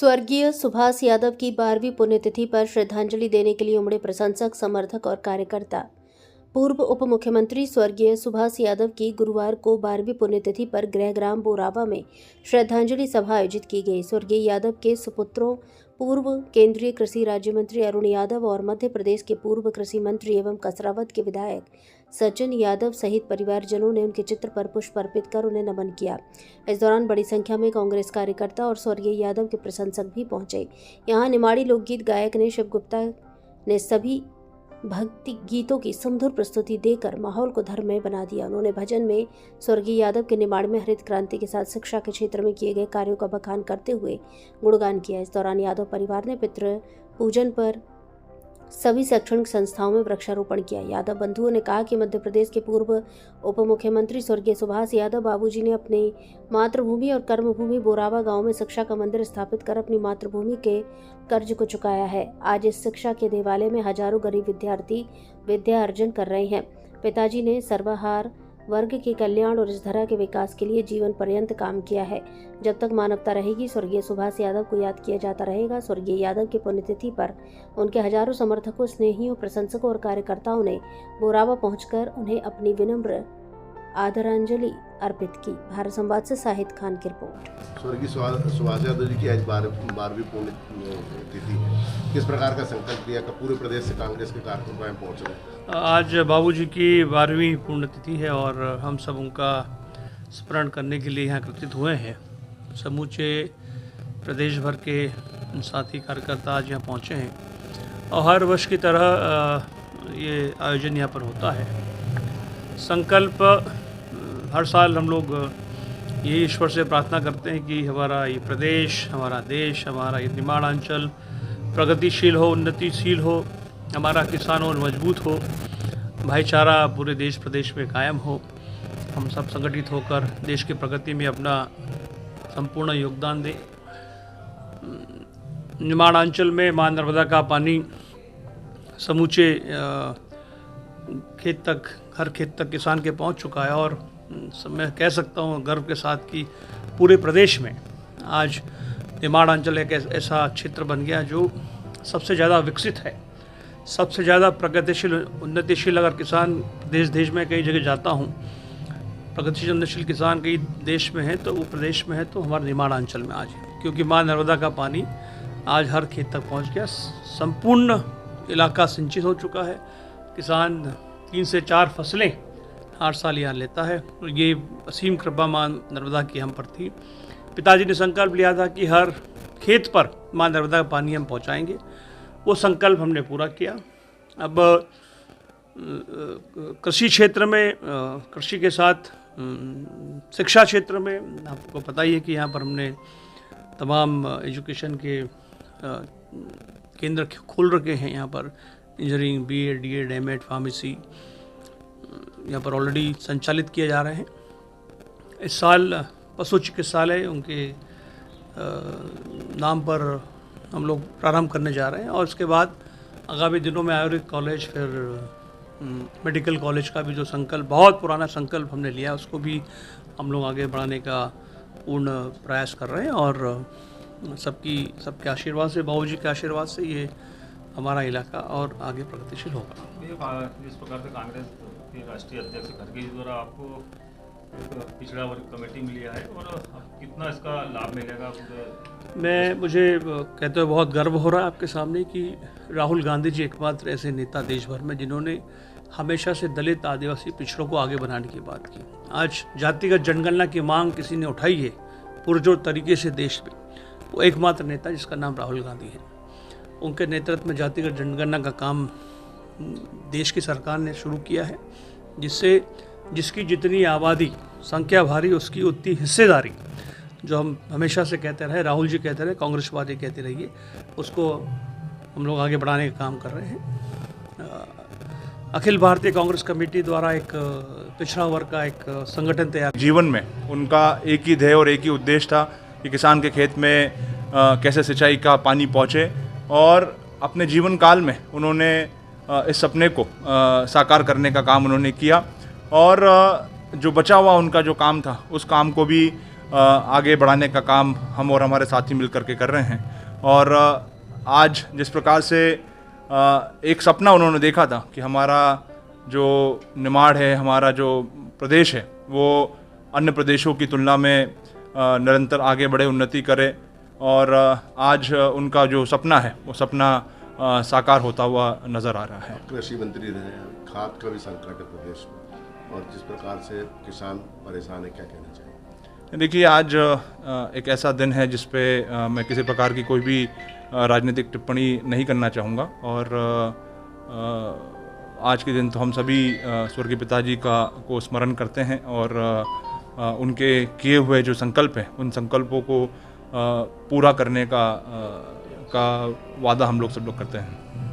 स्वर्गीय सुभाष यादव की 12वीं पुण्यतिथि पर श्रद्धांजलि देने के लिए उमड़े प्रशंसक, समर्थक और कार्यकर्ता। पूर्व उप मुख्यमंत्री स्वर्गीय सुभाष यादव की गुरुवार को 12वीं पुण्यतिथि पर गृहग्राम बोरावा में श्रद्धांजलि सभा आयोजित की गई। स्वर्गीय यादव के सुपुत्रों पूर्व केंद्रीय कृषि राज्य मंत्री अरुण यादव और मध्य प्रदेश के पूर्व कृषि मंत्री एवं कसरावद के विधायक सचिन यादव सहित परिवारजनों ने उनके चित्र पर पुष्प अर्पित कर उन्हें नमन किया। इस दौरान बड़ी संख्या में कांग्रेस कार्यकर्ता और स्वर्गीय यादव के प्रशंसक भी पहुंचे। यहां निमाड़ी लोकगीत गायक ने शिव गुप्ता ने सभी भक्ति गीतों की सुमधुर प्रस्तुति देकर माहौल को धर्ममय बना दिया। उन्होंने भजन में स्वर्गीय यादव के निमाड़ में हरित क्रांति के साथ शिक्षा के क्षेत्र में किए गए कार्यों का बखान करते हुए गुणगान किया। इस दौरान यादव परिवार ने पितृ पूजन पर सभी शैक्षणिक संस्थाओं में वृक्षारोपण किया। यादव बंधुओं ने कहा कि मध्य प्रदेश के पूर्व उप मुख्यमंत्री स्वर्गीय सुभाष यादव बाबूजी ने अपनी मातृभूमि और कर्मभूमि बोरावा गांव में शिक्षा का मंदिर स्थापित कर अपनी मातृभूमि के कर्ज को चुकाया है। आज इस शिक्षा के देवालय में हजारों गरीब विद्यार्थी विद्या अर्जन कर रहे हैं। पिताजी ने सर्वहार वर्ग के कल्याण और इस धरा के विकास के लिए जीवन पर्यंत काम किया है। जब तक मानवता रहेगी, स्वर्गीय सुभाष यादव को याद किया जाता रहेगा। स्वर्गीय यादव की पुण्यतिथि पर उनके हजारों समर्थकों, स्नेहियों, प्रशंसकों और कार्यकर्ताओं ने बोरावा पहुंचकर उन्हें अपनी विनम्र आदरांजलि अर्पित की। भारत संवाद से साहिद खान की रिपोर्ट। स्वर्गीय सुभाष यादव जी की आज 12वीं पुण्यतिथि है। किस प्रकार का संकल्प लिया का पूरे प्रदेश से कांग्रेस के कार्यकर्ता पहुंच रहे हैं? आज बाबूजी की 12वीं पुण्यतिथि है और हम सब उनका स्मरण करने के लिए यहाँ एकत्रित हुए हैं। समूचे प्रदेश भर के साथी कार्यकर्ता आज यहाँ पहुँचे हैं और हर वर्ष की तरह ये आयोजन यहाँ पर होता है। संकल्प हर साल हम लोग ये ईश्वर से प्रार्थना करते हैं कि हमारा ये प्रदेश, हमारा देश, हमारा ये निमाड़ अंचल प्रगतिशील हो, उन्नतिशील हो, हमारा किसान और मजबूत हो, भाईचारा पूरे देश प्रदेश में कायम हो, हम सब संगठित होकर देश की प्रगति में अपना संपूर्ण योगदान दें। निमाड़ अंचल में मां नर्मदा का पानी समूचे खेत तक, हर खेत तक किसान के पहुंच चुका है और मैं कह सकता हूं गर्व के साथ कि पूरे प्रदेश में आज निमाड़ अंचल एक ऐसा क्षेत्र बन गया जो सबसे ज़्यादा विकसित है, सबसे ज़्यादा प्रगतिशील, उन्नतिशील। अगर किसान देश में कई जगह जाता हूं, प्रगतिशील उन्नतिशील किसान कई देश में है तो वो प्रदेश में है तो हमारे निमाड़ अंचल में आज है, क्योंकि माँ नर्मदा का पानी आज हर खेत तक पहुंच गया। संपूर्ण इलाका सिंचित हो चुका है। किसान 3 से 4 फसलें हर साल यहाँ लेता है और ये असीम कृपा माँ नर्मदा की हम पर थी। पिताजी ने संकल्प लिया था कि हर खेत पर माँ नर्मदा का पानी हम पहुँचाएंगे। वो संकल्प हमने पूरा किया। अब कृषि क्षेत्र में, कृषि के साथ शिक्षा क्षेत्र में आपको पता ही है कि यहाँ पर हमने तमाम एजुकेशन के केंद्र खोल रखे हैं। यहाँ पर engineering, BEd, DEd, MEd, pharmacy यहाँ पर ऑलरेडी संचालित किए जा रहे हैं। इस साल पशु चिकित्सालय उनके नाम पर हम लोग प्रारंभ करने जा रहे हैं और उसके बाद आगामी दिनों में आयुर्वेदिक कॉलेज, फिर मेडिकल कॉलेज का भी जो संकल्प, बहुत पुराना संकल्प हमने लिया, उसको भी हम लोग आगे बढ़ाने का पूर्ण प्रयास कर रहे हैं और सबके आशीर्वाद से, बाबूजी के आशीर्वाद से ये हमारा इलाका और आगे प्रगतिशील होगा। जिस प्रकार से कांग्रेस के राष्ट्रीय अध्यक्ष खड़गे जी द्वारा आपको पिछड़ा वर्ग कमेटी में लिया है और कितना इसका लाभ मिलेगा? मुझे कहते हुए बहुत गर्व हो रहा है आपके सामने कि राहुल गांधी जी एकमात्र ऐसे नेता देश भर में जिन्होंने हमेशा से दलित, आदिवासी, पिछड़ों को आगे बढ़ाने की बात की। आज जातिगत जनगणना की मांग किसी ने उठाई है पुरजोर तरीके से देश में, वो एकमात्र नेता जिसका नाम राहुल गांधी है। उनके नेतृत्व में जातिगत जनगणना का काम देश की सरकार ने शुरू किया है, जिसकी जितनी आबादी, संख्या भारी, उसकी उतनी हिस्सेदारी, जो हम हमेशा से कहते रहे, राहुल जी कहते रहे, कांग्रेस पार्टी कहती रही है, उसको हम लोग आगे बढ़ाने का काम कर रहे हैं। अखिल भारतीय कांग्रेस कमेटी द्वारा एक पिछड़ा वर्ग का एक संगठन तैयार। जीवन में उनका एक ही ध्येय और एक ही उद्देश्य था कि किसान के खेत में कैसे सिंचाई का पानी पहुँचे और अपने जीवन काल में उन्होंने इस सपने को साकार करने का काम उन्होंने किया और जो बचा हुआ उनका जो काम था उस काम को भी आगे बढ़ाने का काम हम और हमारे साथी मिल करके कर रहे हैं। और आज जिस प्रकार से एक सपना उन्होंने देखा था कि हमारा जो निमाड़ है, हमारा जो प्रदेश है, वो अन्य प्रदेशों की तुलना में निरंतर आगे बढ़े, उन्नति करे, और आज उनका जो सपना है वो सपना साकार होता हुआ नज़र आ रहा है। कृषि मंत्री रहे हैं, खाद का भी संकट है प्रदेश में, और जिस प्रकार से किसान परेशान है, क्या कहना चाहिए? देखिए, आज एक ऐसा दिन है जिस पे मैं किसी प्रकार की कोई भी राजनीतिक टिप्पणी नहीं करना चाहूँगा, और आज के दिन तो हम सभी स्वर्गीय पिताजी को स्मरण करते हैं, और उनके किए हुए जो संकल्प हैं उन संकल्पों को पूरा करने का वादा हम लोग सब लोग करते हैं।